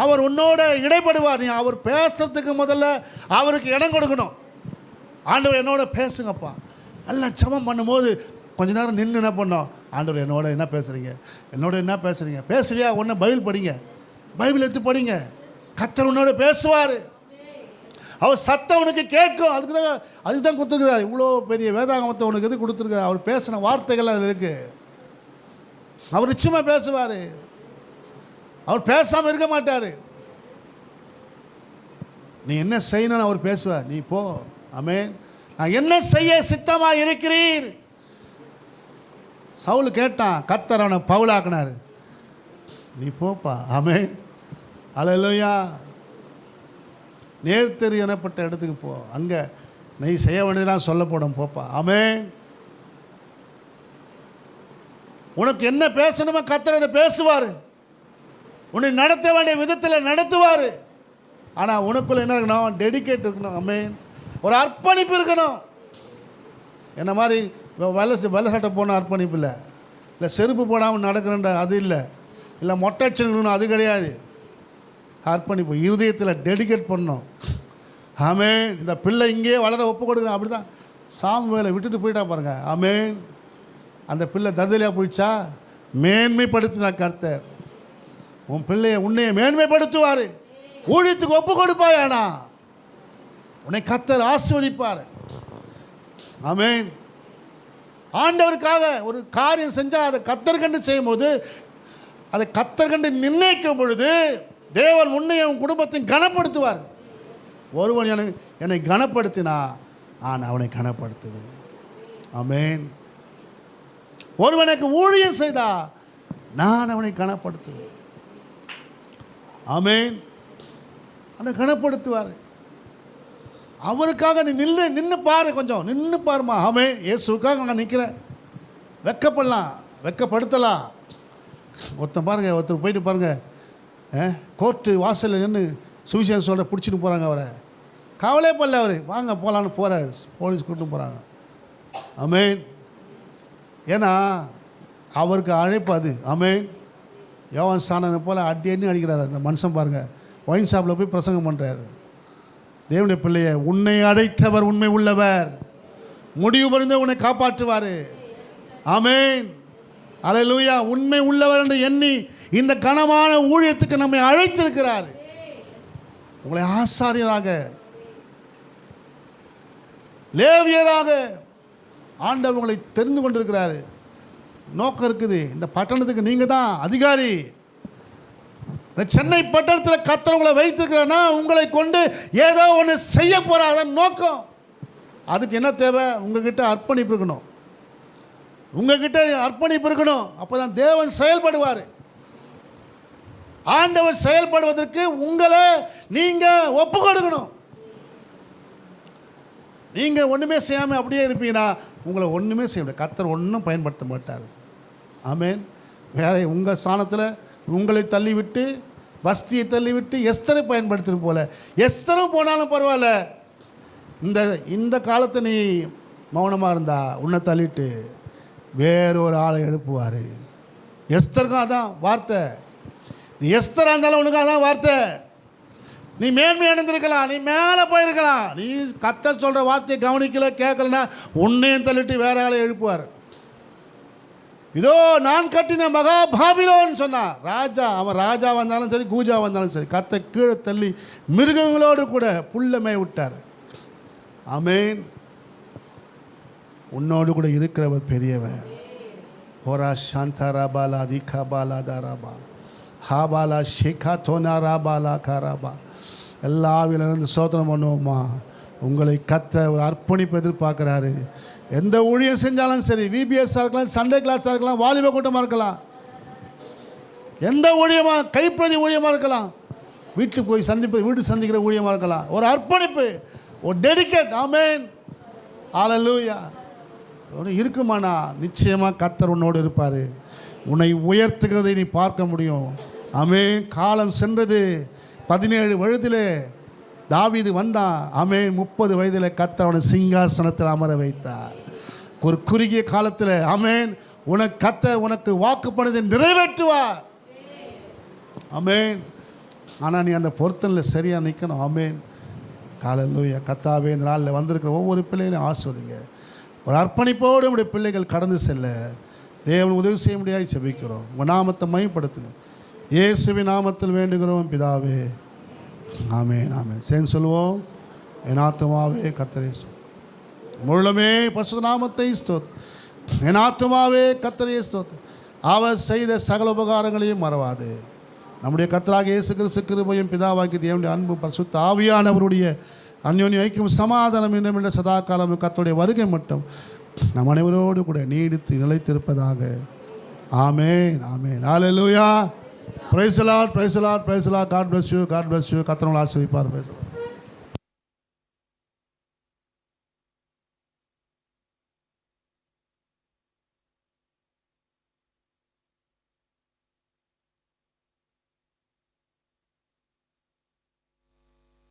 அவர் உன்னோட இடைப்படுவார். நீ அவர் பேசுறதுக்கு முதல்ல அவருக்கு இடம் கொடுக்கணும். ஆண்டவர் என்னோட பேசுங்கப்பா. எல்லாம் ஜெபம் பண்ணும்போது கொஞ்ச நேரம் நின்று என்ன பண்ணோம். ஆண்டவர் என்னோட என்ன பேசுகிறீங்க, என்னோட என்ன பேசுகிறீங்க. பேசுறியா? ஒன்று பைபிள் படிங்க, பைபிள் எடுத்து படிங்க. கர்த்தர் உன்னோட பேசுவார். அவர் சத்தம் உனக்கு கேட்கும். அதுக்கு தான் கொடுத்துருக்கிறார். இவ்வளோ பெரிய வேதாகமத்தை உனக்கு எது கொடுத்துருக்கார். அவர் பேசின வார்த்தைகள் அதில் இருக்குது. அவர் நிச்சயமாக பேசுவார். அவர் பேசாமல் இருக்க மாட்டார். நீ என்ன செய்யணும்னு அவர் பேசுவார். நீ போ. ஆமென். நான் என்ன செய்ய சித்தமாக இருக்கிறீர். சவுல் கேட்டான். கர்த்தர் அவனை பவுலாக்குனார். நீ போப்பா. ஆமென். அல்லேலூயா. நேர்த்தெரி எனப்பட்ட இடத்துக்கு போ. அங்கே நீ செய்ய வேண்டியதெல்லாம் சொல்லப்படும். போப்பா. ஆமென். உனக்கு என்ன பேசணுமோ கர்த்தர் அதை பேசுவார். உன்னை நடத்த வேண்டிய விதத்தில் நடத்துவார். ஆனால் உனக்குள்ள என்ன இருக்கணும்? டெடிகேட் இருக்கணும். ஆமென். ஒரு அர்ப்பணிப்பு இருக்கணும். என்ன மாதிரி வெள்ளை சட்டை போன அர்ப்பணிப்பு இல்லை. இல்லை செருப்பு போடாமல் நடக்கிறேன் அது இல்லை. இல்லை மொட்டை அடிச்சுக்கணும் அது கிடையாது. அர்ப்பணிப்பு இருதயத்தில் டெடிகேட் பண்ணணும். ஆமென். இந்த பிள்ளை இங்கேயே வளர ஒப்பு கொடுக்கணும். அப்படி தான் சாமுவேலை விட்டுட்டு போயிட்டா பாருங்க. ஆமென். அந்த பிள்ளை தருதலையாக போயிடுச்சா? மேன்மைப்படுத்தினா கர்த்தர். உன் பிள்ளையை உன்னையை மேன்மைப்படுத்துவார். ஊழியத்துக்கு ஒப்பு கொடுப்பாயானா உன்னை கர்த்தர் ஆசீர்வதிப்பார். ஆமென். ஆண்டவருக்காக ஒரு காரியம் செஞ்சால் அதை கர்த்தர் கண்டு செய்யும்போது, அதை கர்த்தர் கண்டு நிர்ணயிக்கும் பொழுது தேவன் உன்னையும் உன் குடும்பத்தையும் கனப்படுத்துவார். ஒருவன் என்னை கனப்படுத்தினா நான் அவனை கனப்படுத்துவேன். ஆமென். ஒருவனுக்கு ஊழியம் செய்தா நான் அவனை கனப்படுத்துவேன். ஆமென். அவனை கனப்படுத்துவார். அவருக்காக நீ நின்று பாரு. கொஞ்சம் நின்று பாருமா. ஆமென். இயேசுக்காக நான் நிற்கிறேன். வெக்கப்படலாம், வெக்கப்படுத்தலாம். ஒருத்தன் பாருங்கள், ஒருத்தர் போயிட்டு பாருங்கள், கோர்ட்டு வாசலில் நின்று சுவிசேஷம் சொல்கிற பிடிச்சிட்டு போகிறாங்க. அவரை கவலையே பண்ணல. அவர் வாங்க போகலான்னு போகிற போலீஸ் கூப்பிட்டு போகிறாங்க. ஆமென். ஏன்னா அவருக்கு அழைப்பு அது. ஆமென். யோவான் ஸ்நானனை போல் அடி அடிக்கிறாரு அந்த மனுஷன் பாருங்கள். ஒயின் ஷாப்பில் போய் பிரசங்கம் பண்ணுறாரு. தேவனுடைய பிள்ளையை, உன்னை அடைத்தவர் உண்மை உள்ளவர், முடிவு பரிந்து உன்னை காப்பாற்றுவார். ஆமென், அல்லேலூயா. உண்மை உள்ளவர் என்று எண்ணி இந்த கனமான ஊழியத்துக்கு நம்மை அழைத்திருக்கிறார். உங்களை ஆசாரியராக, லேவியராக ஆண்டவர் உங்களை தெரிந்து கொண்டிருக்கிறார். நோக்கம் இருக்குது. இந்த பட்டணத்துக்கு நீங்கள் தான் அதிகாரி. இந்த சென்னை பட்டணத்தில் கர்த்தர் உங்களை வைத்திருக்கிறேன்னா உங்களை கொண்டு ஏதோ ஒன்று செய்ய போகிறார். நோக்கம். அதுக்கு என்ன தேவை? உங்ககிட்ட அர்ப்பணிப்பு இருக்கணும். உங்ககிட்ட அர்ப்பணிப்பு இருக்கணும். அப்போ தான் தேவன் செயல்படுவார். ஆண்டவர் செயல்படுவதற்கு உங்களை நீங்கள் ஒப்பு கொடுக்கணும். நீங்கள் ஒன்றுமே செய்யாமல் அப்படியே இருப்பீங்கன்னா உங்களை ஒன்றுமே செய்ய முடியாது. கர்த்தர் ஒன்றும் பயன்படுத்த மாட்டார். ஆமென். வேற உங்கள் ஸ்தானத்தில் உங்களை தள்ளிவிட்டு, வஸ்தியை தள்ளிவிட்டு எஸ்தரை பயன்படுத்துகிற போல, எஸ்தரும் போனாலும் பரவாயில்ல, இந்த காலத்தை நீ மௌனமாக இருந்தா உன்னை தள்ளிட்டு வேறொரு ஆளை எழுப்புவார். எஸ்தருக்கும் அதான் வார்த்தை. நீ எஸ்தராக இருந்தாலும் உனக்கு அதான் வார்த்தை. நீ மேன்மை அடைந்திருக்கலாம், நீ மேலே போயிருக்கலாம். நீ கர்த்தர் சொல்கிற வார்த்தையை கவனிக்கல, கேட்கலன்னா உன்னையும் தள்ளிட்டு வேற ஆளை எழுப்புவார். இதோ நான் கட்டின மகா பாபிலோன்னு சொன்னான் ராஜா. அவன் ராஜா வந்தாலும் சரி, கூஜா வந்தாலும் சரி, கத்தை கீழே தள்ளி மிருகங்களோடு கூட புல்லமே விட்டார். ஆமென். உன்னோடு கூட இருக்கிறவர் பெரியவர். ஓரா சாந்தா பாலா தீகா பாலா தாராபா ஹாபாலா ஷேகா தோனா ராபாலா காராபா. எல்லா ஆவியிலிருந்து சோதனம் பண்ணுவோமா. உங்களை கத்த ஒரு அர்ப்பணிப்பு எதிர்பார்க்குறாரு. எந்த ஊழியம் செஞ்சாலும் சரி, விபிஎஸ்ஸாக இருக்கலாம், சண்டே கிளாஸாக இருக்கலாம், வாலிப கூட்டமாக இருக்கலாம், எந்த ஊழியமாக, கைப்பிரதி ஊழியமாக இருக்கலாம், வீட்டுக்கு போய் வீட்டு சந்திக்கிற ஊழியமாக இருக்கலாம், ஒரு அர்ப்பணிப்பு, ஒரு டெடிகேட். ஆமென், ஹல்லேலூயா. ஒன்று இருக்குமானா நிச்சயமாக கர்த்தர் உன்னோடு இருப்பார். உன்னை உயர்த்துகிறதை நீ பார்க்க முடியும். ஆமென். காலம் சென்றது. 17 வயதிலே தாவீது வந்தான். ஆமென். 30 வயதில் கர்த்தர் அவனை சிங்காசனத்தில் அமர வைத்தார். ஒரு குறுகிய காலத்தில் ஆமென் உனக்கு வாக்கு பண்ணதை நிறைவேற்றுவார். ஆமென். ஆனால் நீ அந்த பொருத்தனில் சரியாக நிற்கணும். ஆமென். ஹல்லேலூயா. கர்த்தாவே, இந்த நாளில் வந்திருக்கிற ஒவ்வொரு பிள்ளைகளையும் ஆசிர்வதிங்க. ஒரு அர்ப்பணிப்போடு உடைய பிள்ளைகள் கடந்து செல்ல தேவன் உதவி செய்ய முடியாது செபிக்கிறோம். உங்கள் நாமத்தை மையப்படுத்துங்க. இயேசுவின் நாமத்தில் வேண்டுகிறோம் பிதாவே. ஆமென், ஆமென். சேர்ந்து சொல்லுவோம். என் ஆத்துமாவே கர்த்தரை முழுமே பரிசுத்த நாமத்தை ஸ்தோத்திரம். என் ஆத்துமாவே கர்த்தரை ஸ்தோத்திரம். அவர் செய்த சகல உபகாரங்களையும் மறவாது. நம்முடைய கர்த்தராகிய இயேசு கிறிஸ்து கிருபையும் பிதாவாகிய தேவனுடைய அன்பும் பரிசுத்த ஆவியானவருடைய அந்யோன்ய ஐக்கியம் சமாதானம் இன்னும் என்ற சதா காலமும் கர்த்தருடைய வருகை மட்டும் நம் அனைவரோடு கூட நீடித்து நிலைத்திருப்பதாக. Amen, amen. Hallelujah. Praise the Lord, praise the Lord, praise the Lord. God bless you, God bless you. கர்த்தர் உங்களை ஆசீர்வதிப்பார்.